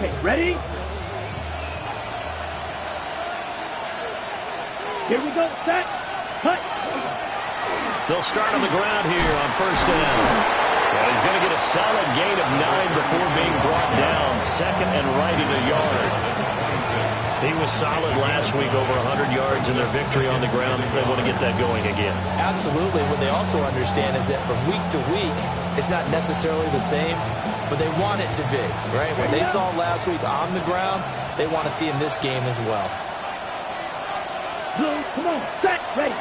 Okay, ready? Here we go, set, cut. They'll start on the ground here on first down. And he's going to get a solid gain of 9 before being brought down. Second and right at a yard. He was solid last week, over 100 yards in their victory on the ground. They want to get that going again. Absolutely. What they also understand is that from week to week, it's not necessarily the same, but they want it to be, right? What they saw last week on the ground, they want to see in this game as well. Blue, come on, set, ready.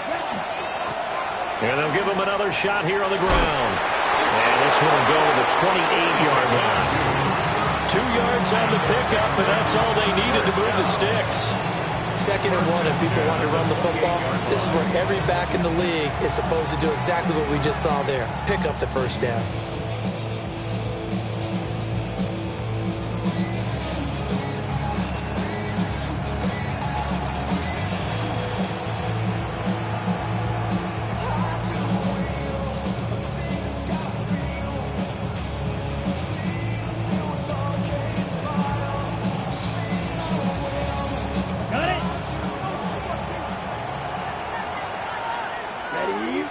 And they'll give him another shot here on the ground. And this one will go to the 28-yard line. 2 yards on the pickup, and that's all they needed to move the sticks. 2nd and 1, and people want to run the football. This is where every back in the league is supposed to do exactly what we just saw there. Pick up the first down.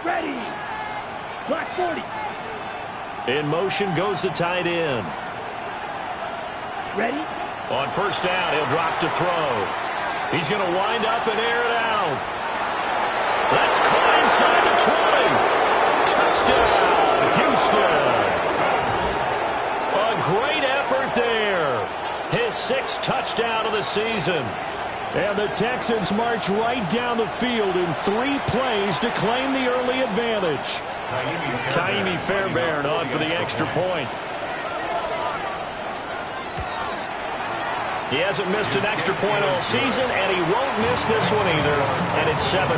Ready. Black 40. In motion goes the tight end. Ready. On first down, he'll drop to throw. He's going to wind up and air it out. That's caught inside the 20. Touchdown, Houston. A great effort there. His 6th touchdown of the season. And the Texans march right down the field in 3 plays to claim the early advantage. Kaimi Fairbairn on for the extra point. He hasn't missed an extra point all season, and he won't miss this one either. And it's 7-0.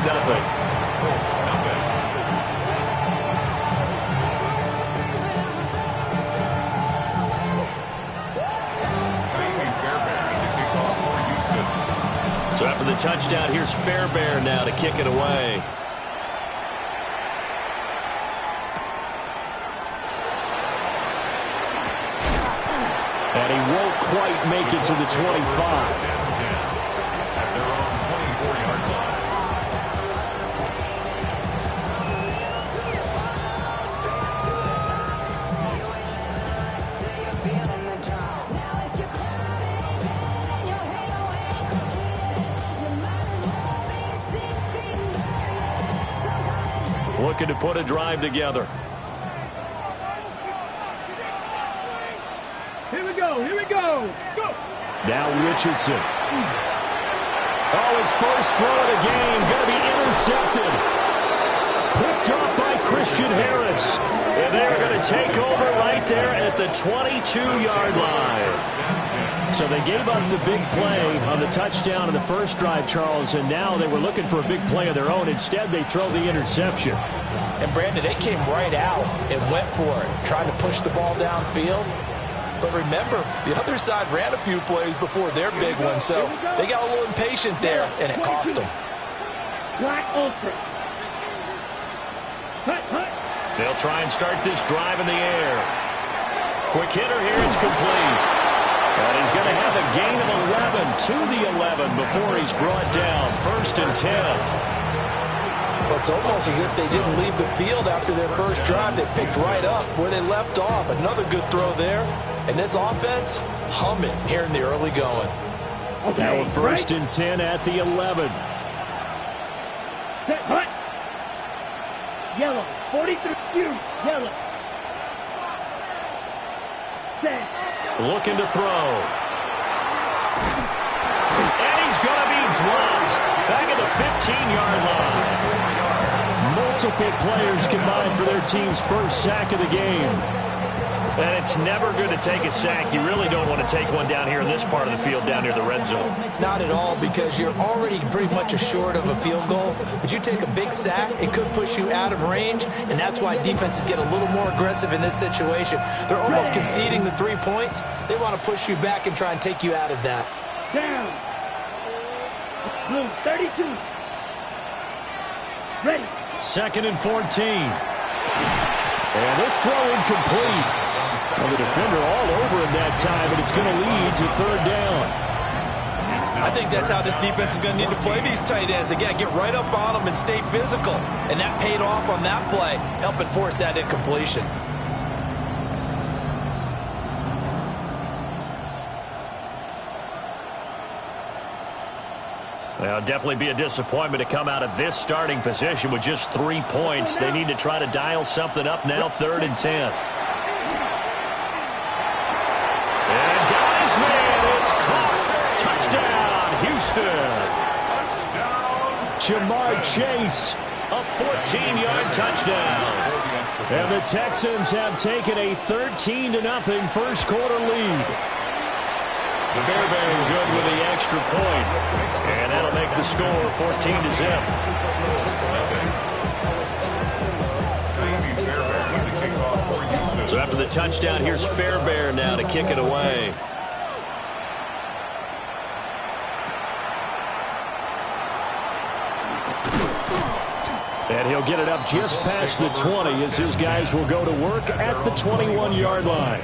So after the touchdown, here's Fairbairn now to kick it away. And he won't quite make it to the 25. Looking to put a drive together. Here we go. Go. Now Richardson. Oh, his first throw of the game going to be intercepted. Picked off by Christian Harris. And they're going to take over right there at the 22-yard line. So they gave up the big play on the touchdown in the first drive, Charles, and now they were looking for a big play of their own. Instead, they throw the interception. And, Brandon, they came right out and went for it, trying to push the ball downfield. But remember, the other side ran a few plays before their big one, so they got a little impatient there, and it cost them. Black Ultra. Hut. They'll try and start this drive in the air. Quick hitter here, it's complete. And he's going to have a gain of 11 to the 11 before he's brought down. 1st and 10. Well, it's almost as if they didn't leave the field after their first drive. They picked right up where they left off. Another good throw there. And this offense, humming here in the early going. Okay, now a 1st and 10 at the 11. Set, hut. Yellow. 43. Yellow. Set. Looking to throw. And he's going to be dropped back at the 15-yard line. Multiple players combined for their team's first sack of the game. And it's never good to take a sack. You really don't want to take one down here in this part of the field, down near the red zone. Not at all, because you're already pretty much assured of a field goal. But you take a big sack, it could push you out of range, and that's why defenses get a little more aggressive in this situation. They're almost conceding the 3 points. They want to push you back and try and take you out of that. Down. Blue, 32. Ready. 2nd and 14. And this throw incomplete. Well, the defender all over him that time, and it's going to lead to third down. I think that's how this defense is going to need to play these tight ends. Again, get right up on them and stay physical. And that paid off on that play, helping force that incompletion. Well, definitely be a disappointment to come out of this starting position with just 3 points. They need to try to dial something up now, 3rd and 10. And got his man. It's caught. Touchdown, Houston. Jamar Chase, a 14-yard touchdown. And the Texans have taken a 13-0 first quarter lead. Fairbairn good with the extra point. And that'll make the score 14-0. So after the touchdown, here's Fairbairn now to kick it away. And he'll get it up just past the 20 as his guys will go to work at the 21-yard line.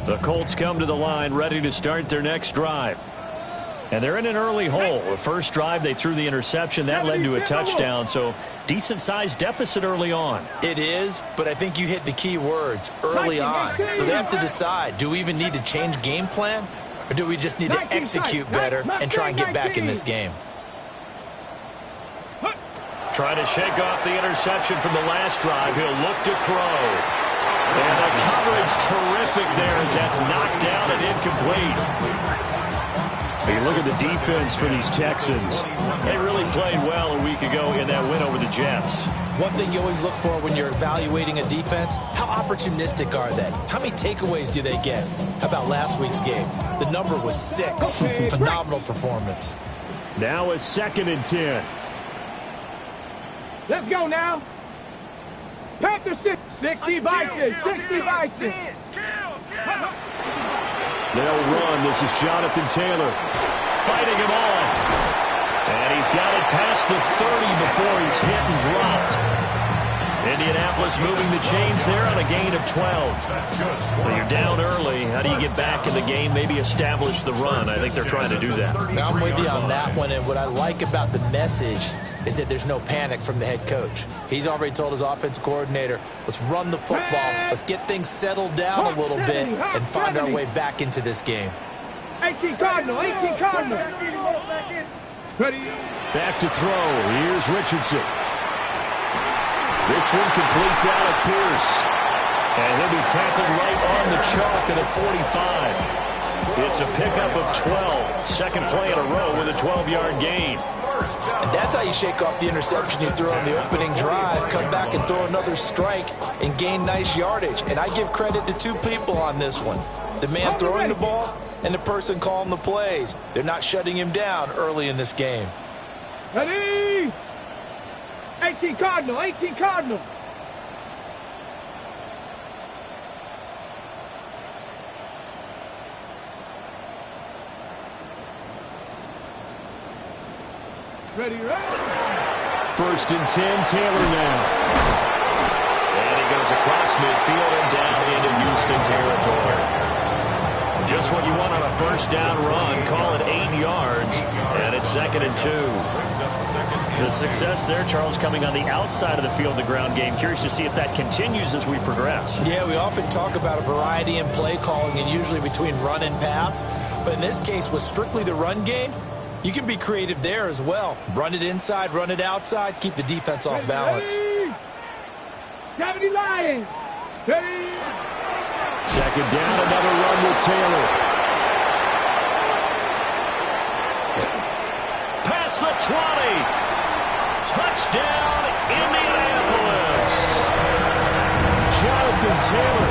The Colts come to the line ready to start their next drive. And they're in an early hole. The first drive, they threw the interception. That led to a touchdown, so decent-sized deficit early on. It is, but I think you hit the key words, early on. So they have to decide, do we even need to change game plan? Or do we just need to execute better and try and get back in this game? Trying to shake off the interception from the last drive. He'll look to throw. And the coverage terrific there as that's knocked down and incomplete. You look at the defense for these Texans. They really played well a week ago in that win over the Jets. One thing you always look for when you're evaluating a defense, how opportunistic are they? How many takeaways do they get? How about last week's game? The number was 6. Phenomenal performance. Now a 2nd and 10. Let's go now. Panther 60 Vikings. 60 Vikings. They'll run. This is Jonathan Taylor fighting him off. And he's got it past the 30 before he's hit and dropped. Indianapolis moving the chains there on a gain of 12. Well, you're down early. How do you get back in the game, maybe establish the run? I think they're trying to do that. Now I'm with you on that one, and what I like about the message is that there's no panic from the head coach. He's already told his offensive coordinator, let's run the football, let's get things settled down a little bit and find our way back into this game. 18 Cardinal, 18 Cardinal. Ready? Back to throw. Here's Richardson. This one completes out at Pierce. And he'll be tackled right on the chalk at the 45. It's a pickup of 12. Second play in a row with a 12-yard gain. And that's how you shake off the interception you threw on the opening drive, come back and throw another strike and gain nice yardage. And I give credit to 2 people on this one. The man throwing the ball and the person calling the plays. They're not shutting him down early in this game. Ready? 18 Cardinal, 18 Cardinal. Ready, ready. 1st and 10, Taylor now. And he goes across midfield and down into Houston territory. Just what you want on a first down run. Call it 8 yards, and it's 2nd and 2. The success there, Charles, coming on the outside of the field, the ground game. Curious to see if that continues as we progress. Yeah, we often talk about a variety in play calling and usually between run and pass. But in this case, with strictly the run game, you can be creative there as well. Run it inside, run it outside, keep the defense off balance. 70 Lions. Ready? 2nd down, another run with Taylor. Past the 20. Touchdown, Indianapolis. Jonathan Taylor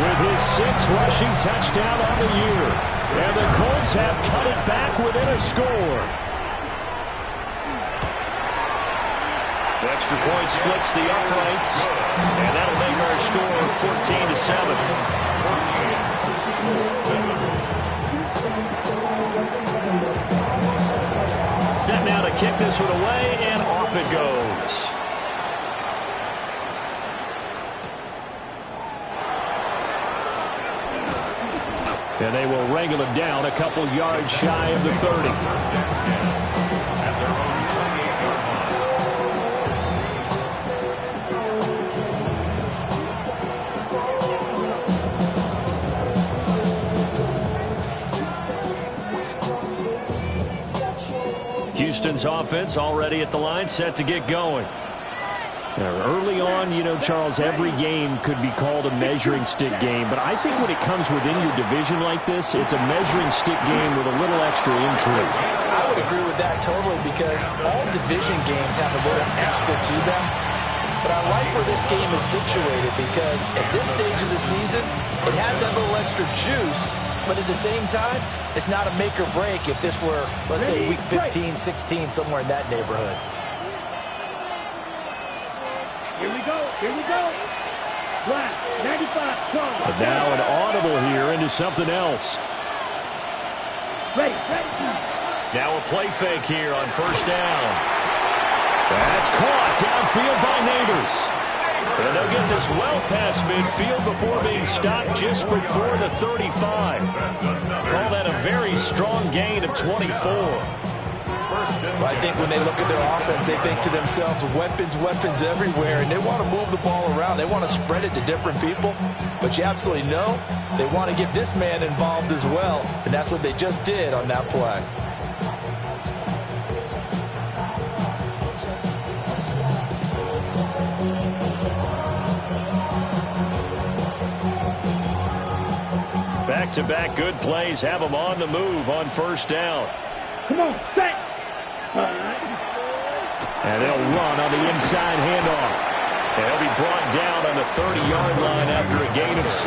with his 6th rushing touchdown on the year. And the Colts have cut it back within a score. The extra point splits the uprights, and that'll make our score 14-7. Set now to kick this one away, and off it goes. And they will wrangle him down a couple yards shy of the 30. Houston's offense already at the line, set to get going. Early on, you know, Charles, every game could be called a measuring stick game, but I think when it comes within your division like this, it's a measuring stick game with a little extra intrigue. I would agree with that totally, because all division games have a little extra to them. But I like where this game is situated, because at this stage of the season, it has that little extra juice, but at the same time, it's not a make or break if this were, let's say, week 15, 16, somewhere in that neighborhood. Here we go. Here we go. Flat, 95, go. But now an audible here into something else. Ready. Now a play fake here on first down. That's caught downfield by Neighbors. And they'll get this well past midfield before being stopped just before the 35. Call that a very strong gain of 24. Well, I think when they look at their offense, they think to themselves, weapons everywhere, and they want to move the ball around. They want to spread it to different people, but you absolutely know they want to get this man involved as well, and that's what they just did on that play. Back-to-back good plays have them on the move on first down. Come on, set. And they'll run on the inside handoff. And he'll be brought down on the 30-yard line after a gain of 6.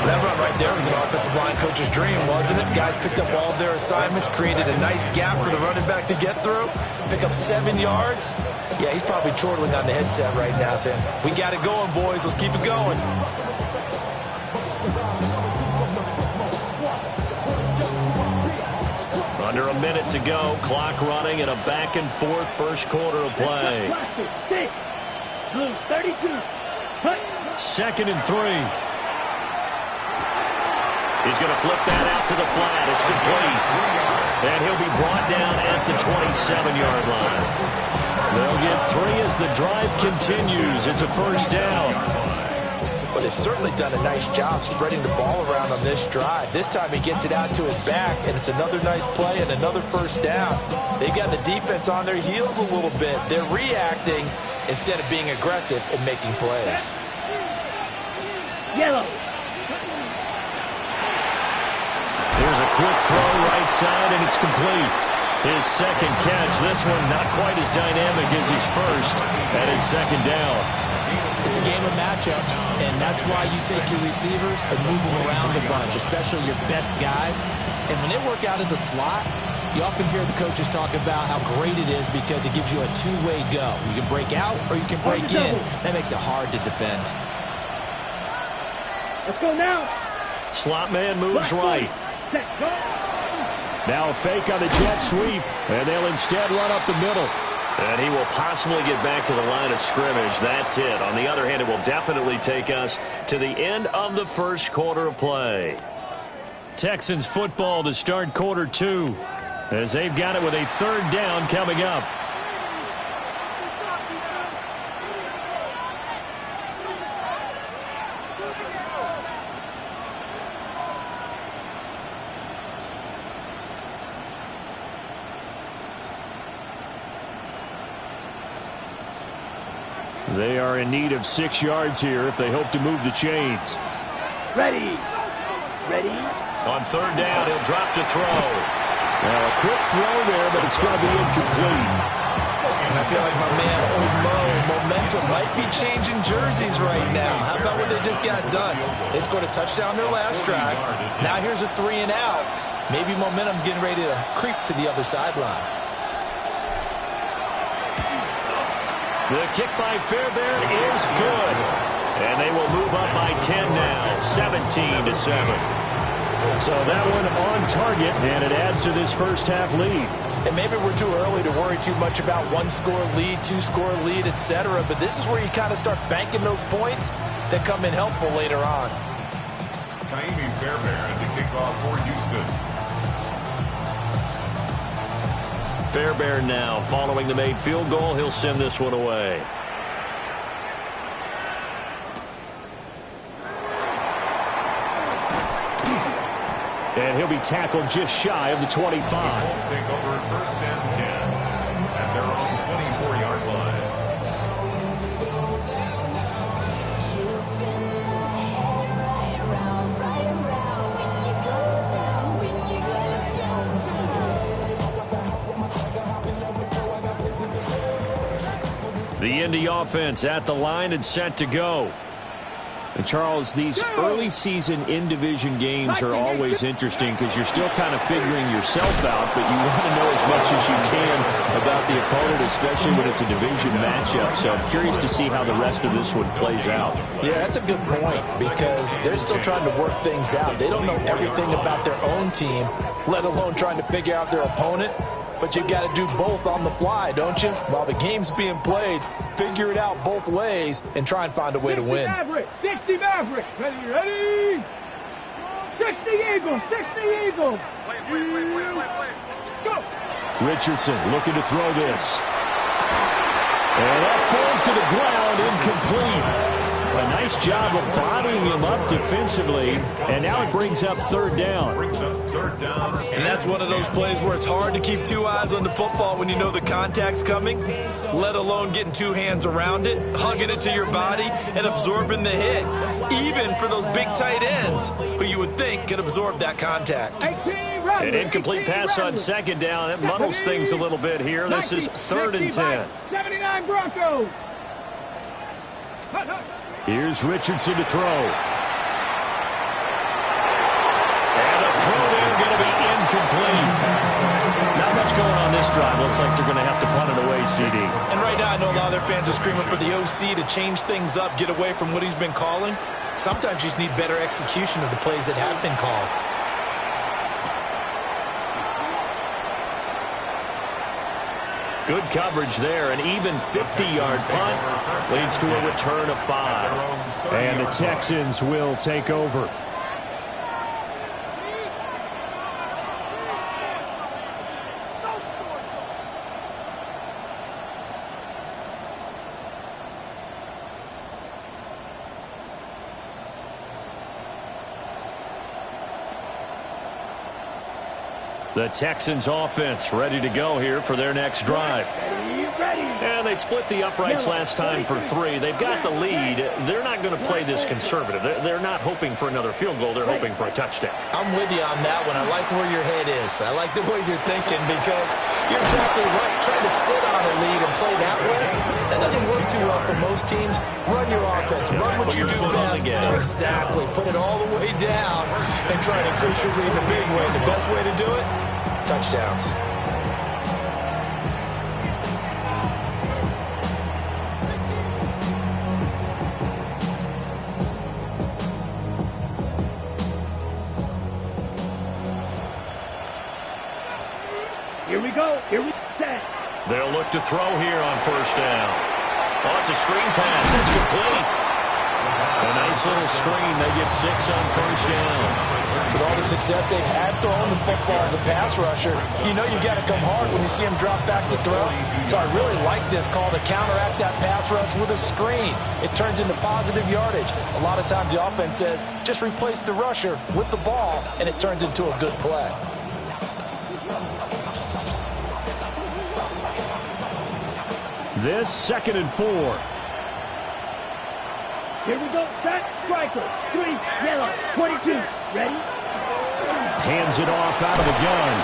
That run right there was an offensive line coach's dream, wasn't it? Guys picked up all their assignments, created a nice gap for the running back to get through, pick up 7 yards. Yeah, he's probably chortling on the headset right now saying, we got it going, boys. Let's keep it going. Under a minute to go, clock running in a back-and-forth first quarter of play. Blue 32. Second and 3. He's going to flip that out to the flat. It's complete. And he'll be brought down at the 27-yard line. They'll get 3 as the drive continues. It's a first down. But they've certainly done a nice job spreading the ball around on this drive. This time he gets it out to his back, and it's another nice play and another first down. They've got the defense on their heels a little bit. They're reacting instead of being aggressive and making plays. Yellow. Here's a quick throw right side, and it's complete. His second catch. This one not quite as dynamic as his first, and it's second down. It's a game of matchups, and that's why you take your receivers and move them around a bunch, especially your best guys. And when they work out of the slot, you often hear the coaches talk about how great it is because it gives you a two-way go. You can break out or you can break in. That makes it hard to defend. Let's go now. Slot man moves right. Now a fake on the jet sweep, and they'll instead run up the middle. And he will possibly get back to the line of scrimmage. That's it. On the other hand, it will definitely take us to the end of the first quarter of play. Texans football to start quarter 2 as they've got it with a third down coming up. They are in need of 6 yards here if they hope to move the chains. Ready. On third down, he'll drop to throw. Now a quick throw there, but it's going to be incomplete. And I feel like my man, Old Mo, momentum might be changing jerseys right now. How about what they just got done? They scored a touchdown their last drive. Now here's a 3 and out. Maybe momentum's getting ready to creep to the other sideline. The kick by Fairbairn is good. And they will move up by 10 now, 17-7. So that one on target, and it adds to this first half lead. And maybe we're too early to worry too much about one-score lead, two-score lead, etc. But this is where you kind of start banking those points that come in helpful later on. Kaimi Fairbairn, the kickoff for Houston. Fairbairn now, following the made field goal, he'll send this one away. And he'll be tackled just shy of the 25. The Colts take over first and 10 at their own 24-yard line. The Indy offense at the line and set to go. And Charles, these early season in-division games are always interesting because you're still kind of figuring yourself out, but you want to know as much as you can about the opponent, especially when it's a division matchup. So I'm curious to see how the rest of this one plays out. Yeah, that's a good point because they're still trying to work things out. They don't know everything about their own team, let alone trying to figure out their opponent. But you've got to do both on the fly, don't you? While the game's being played, figure it out both ways and try and find a way to win. 60 Maverick. Ready? 60 Eagles. 60 Eagles. Let's go. Richardson looking to throw this. And that falls to the ground, incomplete. A nice job of bodying him up defensively, and now it brings up third down. And that's one of those plays where it's hard to keep two eyes on the football when you know the contact's coming, let alone getting two hands around it, hugging it to your body, and absorbing the hit, even for those big tight ends who you would think could absorb that contact. An incomplete pass on second down. That muddles things a little bit here. This is 3rd and 10. 79 Broncos. Here's Richardson to throw. And a throw there going to be incomplete. Not much going on this drive. Looks like they're going to have to punt it away, CD. And right now I know a lot of their fans are screaming for the OC to change things up, get away from what he's been calling. Sometimes you just need better execution of the plays that have been called. Good coverage there. An even 50-yard punt leads to a return of 5. And the Texans will take over. The Texans offense ready to go here for their next drive. And they split the uprights last time for 3. They've got the lead. They're not going to play this conservative. They're not hoping for another field goal. They're hoping for a touchdown. I'm with you on that one. I like where your head is. I like the way you're thinking because you're exactly right. Trying to sit on a lead and play that way, that doesn't work too well for most teams. Run your offense. Run what you do best. Exactly. Put it all the way down and try to increase your lead in a big way. The best way to do it? Touchdowns. Here we go. Here we set. They'll look to throw here on first down. Oh, it's a screen pass. It's complete. A nice little screen. They get 6 on first down. With all the success they've had throwing the football as a pass rusher, you know you got to come hard when you see him drop back to throw. So I really like this call to counteract that pass rush with a screen. It turns into positive yardage. A lot of times the offense says, just replace the rusher with the ball, and it turns into a good play. This 2nd and 4. Here we go. Set. Striker. 3. Yellow. 22. Ready? Hands it off out of the gun.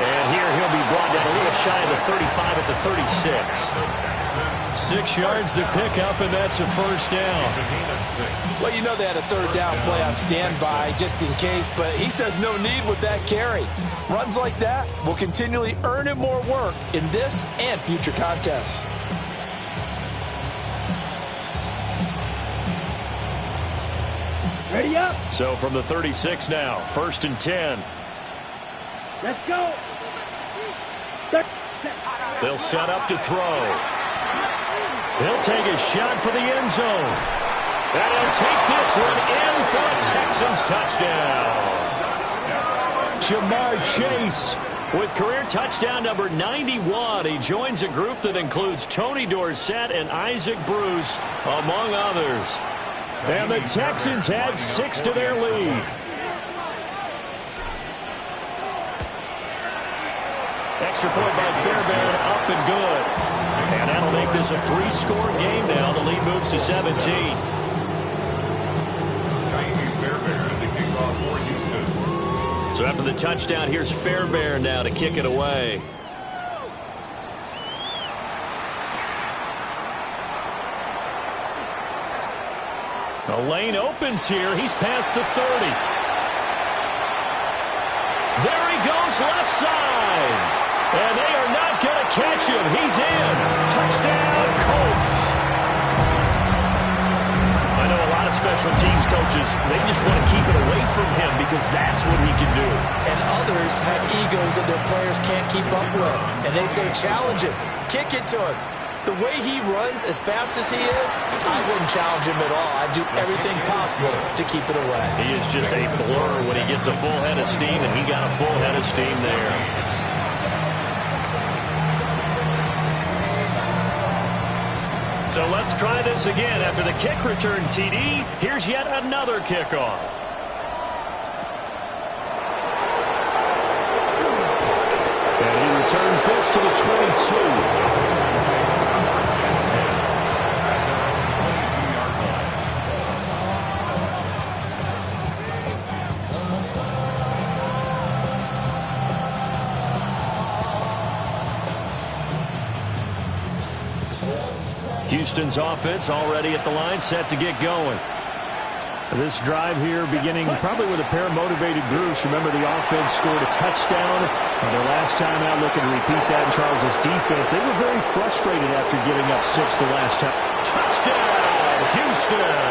And here he'll be brought down a little shy of the 35 at the 36. 6 yards to pick up, and that's a first down. Well, you know they had a third down play on standby just in case, but he says no need with that carry. Runs like that will continually earn him more work in this and future contests. Ready up. So from the 36 now, 1st and 10. Let's go. They'll set up to throw. He'll take a shot for the end zone. And he'll take this one in for a Texans touchdown. Jamar Chase with career touchdown number 91. He joins a group that includes Tony Dorsett and Isaac Bruce, among others. And the Texans add 6 to their lead. Extra point by Fairbairn, up and good. And that'll make this a 3-score game now. The lead moves to 17. So after the touchdown, here's Fairbairn now to kick it away. The lane opens here. He's past the 30. There he goes, left side. And they are not going to catch him. He's in. Touchdown, Colts. I know a lot of special teams coaches, they just want to keep it away from him because that's what he can do. And others have egos that their players can't keep up with. And they say, challenge him. Kick it to him. The way he runs as fast as he is, I wouldn't challenge him at all. I'd do everything possible to keep it away. He is just a blur when he gets a full head of steam, and he got a full head of steam there. So let's try this again. After the kick return TD, here's yet another kickoff. And he returns this to the 22. Houston's offense already at the line, set to get going. This drive here beginning probably with a pair of motivated groups. Remember, the offense scored a touchdown their last time out, looking to repeat that in Charles's defense. They were very frustrated after giving up 6 the last time. Touchdown, Houston!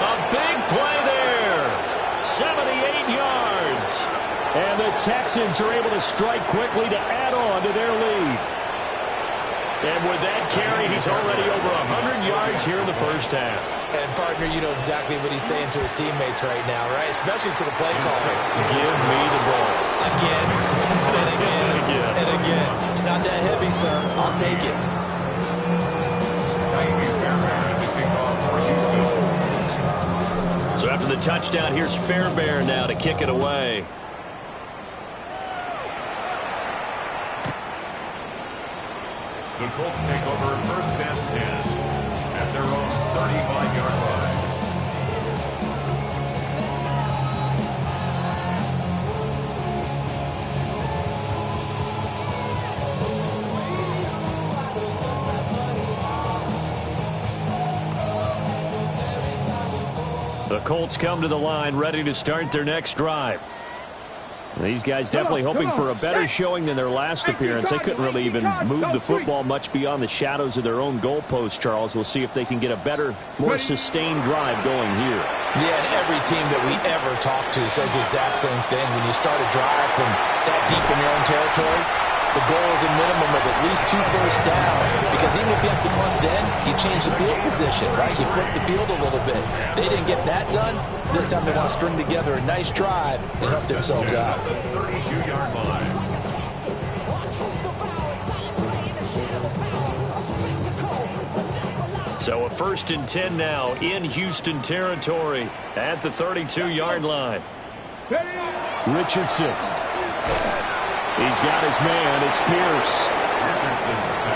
A big play there. 78 yards. And the Texans are able to strike quickly to add on to their lead. And with that carry, he's already over 100 yards here in the first half. And, partner, you know exactly what he's saying to his teammates right now, right? Especially to the play caller. Give me the ball. Again, and again, and again. It's not that heavy, sir. I'll take it. So after the touchdown, here's Fairbairn now to kick it away. The Colts take over 1st and 10 at their own 35-yard line. The Colts come to the line ready to start their next drive. These guys definitely hoping for a better showing than their last appearance. They couldn't really even move the football much beyond the shadows of their own goalpost, Charles. We'll see if they can get a better, more sustained drive going here. Yeah, and every team that we ever talk to says the exact same thing. When you start a drive from that deep in your own territory, the goal is a minimum of at least 2 first downs, because even if you have to punt then, you change the field position, right? You flip the field a little bit. They didn't get that done. This time they want to string together a nice drive and help themselves out. 32-yard line. So a 1st and 10 now in Houston territory at the 32-yard line. Richardson. He's got his man. It's Pierce.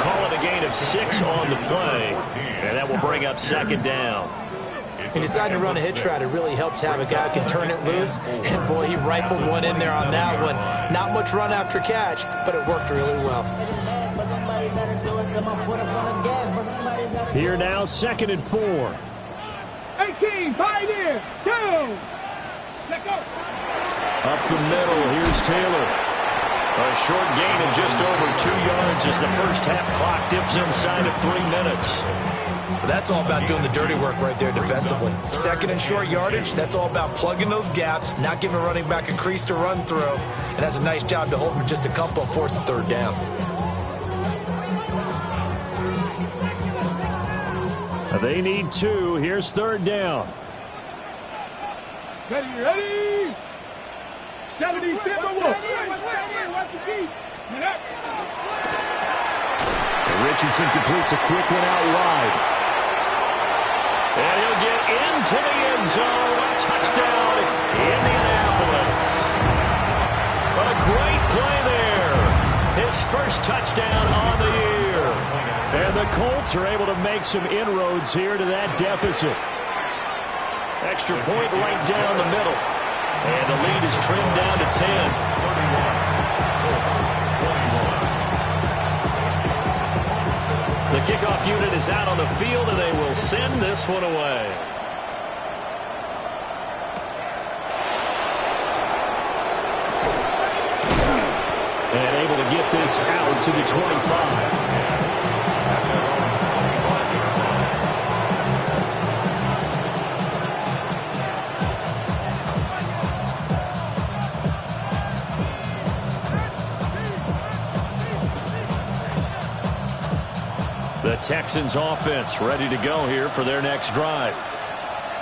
Call it a gain of 6 on the play, and that will bring up 2nd down. He decided to run a hitch route. It really helped to have a guy who can turn it loose. And, boy, he rifled one in there on that one. Not much run after catch, but it worked really well. Here now, 2nd and 4. 18, 5 in, 2. Let go. Up the middle, here's Taylor. A short gain of just over 2 yards as the first half clock dips inside of 3 minutes. Well, that's all about doing the dirty work right there defensively. Second and short yardage, that's all about plugging those gaps, not giving a running back a crease to run through, and that's a nice job to hold him just a couple and force the third down. They need 2. Here's third down. Ready? 77 Wolf. Richardson completes a quick one out wide. And he'll get into the end zone. A touchdown, Indianapolis. What a great play there. His first touchdown on the year. And the Colts are able to make some inroads here to that deficit. Extra point right down the middle. And the lead is trimmed down to 10. The kickoff unit is out on the field, and they will send this one away. And able to get this out to the 25. The Texans offense ready to go here for their next drive.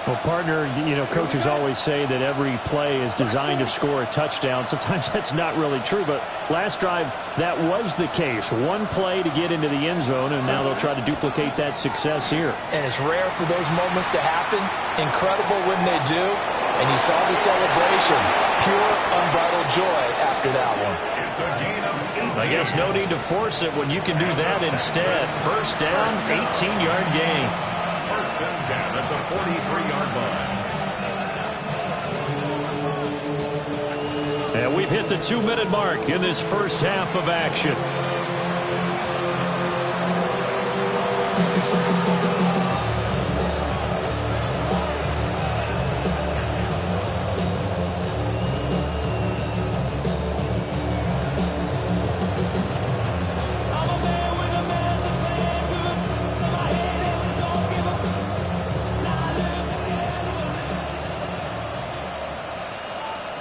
Well, partner, coaches always say that every play is designed to score a touchdown. Sometimes that's not really true, but last drive, that was the case. One play to get into the end zone, and now they'll try to duplicate that success here. And it's rare for those moments to happen. Incredible when they do. And you saw the celebration. Pure, unbridled joy after that one. It's a gain of 18. I guess no need to force it when you can do that instead. First down, 18-yard gain. First and 10 at the 43-yard line. And we've hit the 2-minute mark in this first half of action.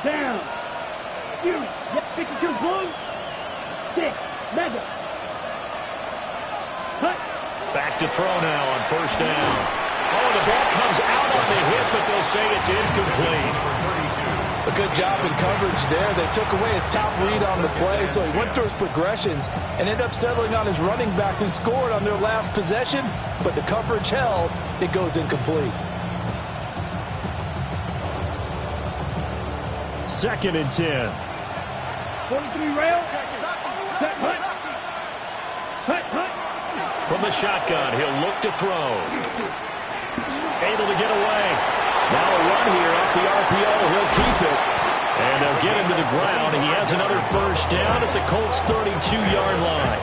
Down. 52 Bulls. 6. Mega. Cut. Back to throw now on first down. Oh, the ball comes out on the hit, but they'll say it's incomplete. A good job in coverage there. They took away his top read on the play, so he went through his progressions and ended up settling on his running back who scored on their last possession, but the coverage held. It goes incomplete. Second and 10. 43 rail. Cut. From the shotgun, he'll look to throw. Able to get away. Now a run here off the RPO. He'll keep it. And they'll get him to the ground. He has another first down at the Colts' 32-yard line.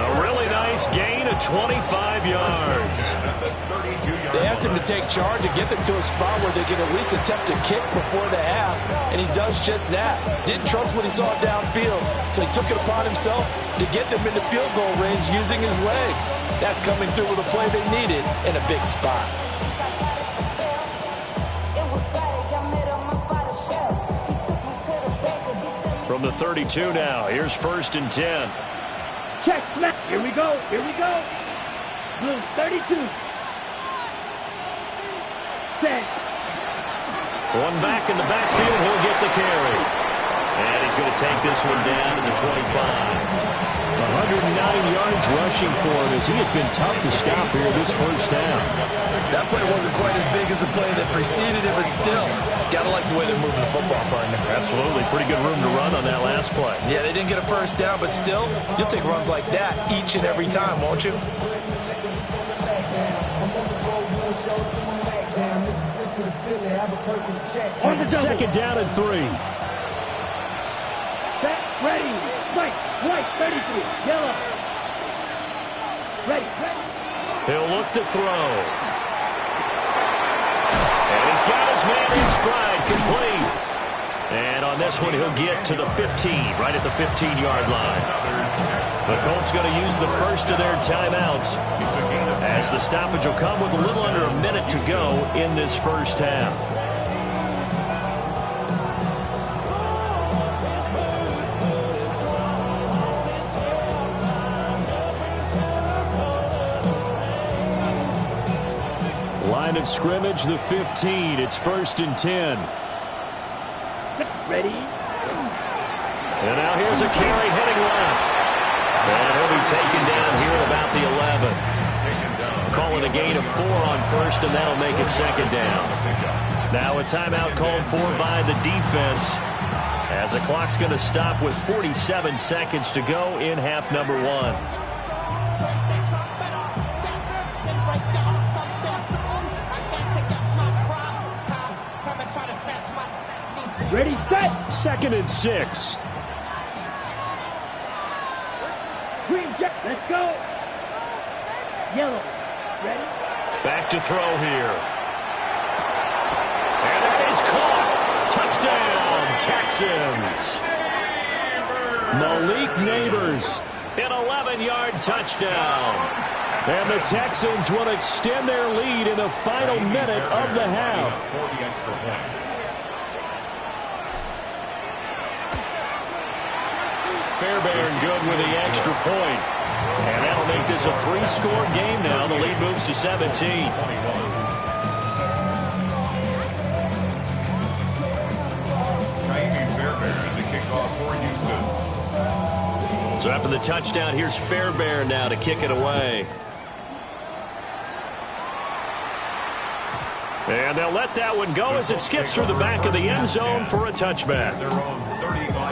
A really nice gain of 25 yards. They asked him to take charge and get them to a spot where they can at least attempt a kick before the half, and he does just that. Didn't trust what he saw downfield, so he took it upon himself to get them into field goal range using his legs. That's coming through with a play they needed in a big spot. From the 32 now, here's first and 10. Check, snap. Here we go. Blue 32. Set. One back in the backfield, he'll get the carry. And he's going to take this one down to the 25. 109 yards rushing for him as he has been tough to stop here this first down. That play wasn't quite as big as the play that preceded it, but still, got to like the way they're moving the football, partner. Absolutely. Pretty good room to run on that last play. Yeah, they didn't get a first down, but still, you'll take runs like that each and every time, won't you? Second down and 3. Set. Ready. White 33. Yellow. Ready. He'll look to throw. And he's got his man in stride, complete. And on this one, he'll get to the 15, right at the 15-yard line. The Colts going to use the first of their timeouts, as the stoppage will come with a little under a minute to go in this first half. Line of scrimmage, the 15. It's 1st and 10. Ready? And now here's a carry heading left. And he'll be taken down here at about the 11. Calling a gain of 4 on first, and that'll make it 2nd down. Now a timeout called for by the defense, as the clock's going to stop with 47 seconds to go in half number 1. Ready, set. 2nd and 6. Green jet. Let's go. Yellow. Ready? Back to throw here. And that is caught. Touchdown, Texans. Malik Neighbors, an 11-yard touchdown. And the Texans will extend their lead in the final minute of the half. For the extra point. Fairbairn good with the extra point. And that'll make this a 3-score game now. The lead moves to 17. Fairbairn, the kickoff for Houston. So after the touchdown, here's Fairbairn now to kick it away. And they'll let that one go as it skips through the back of the end zone for a touchback. Their own 35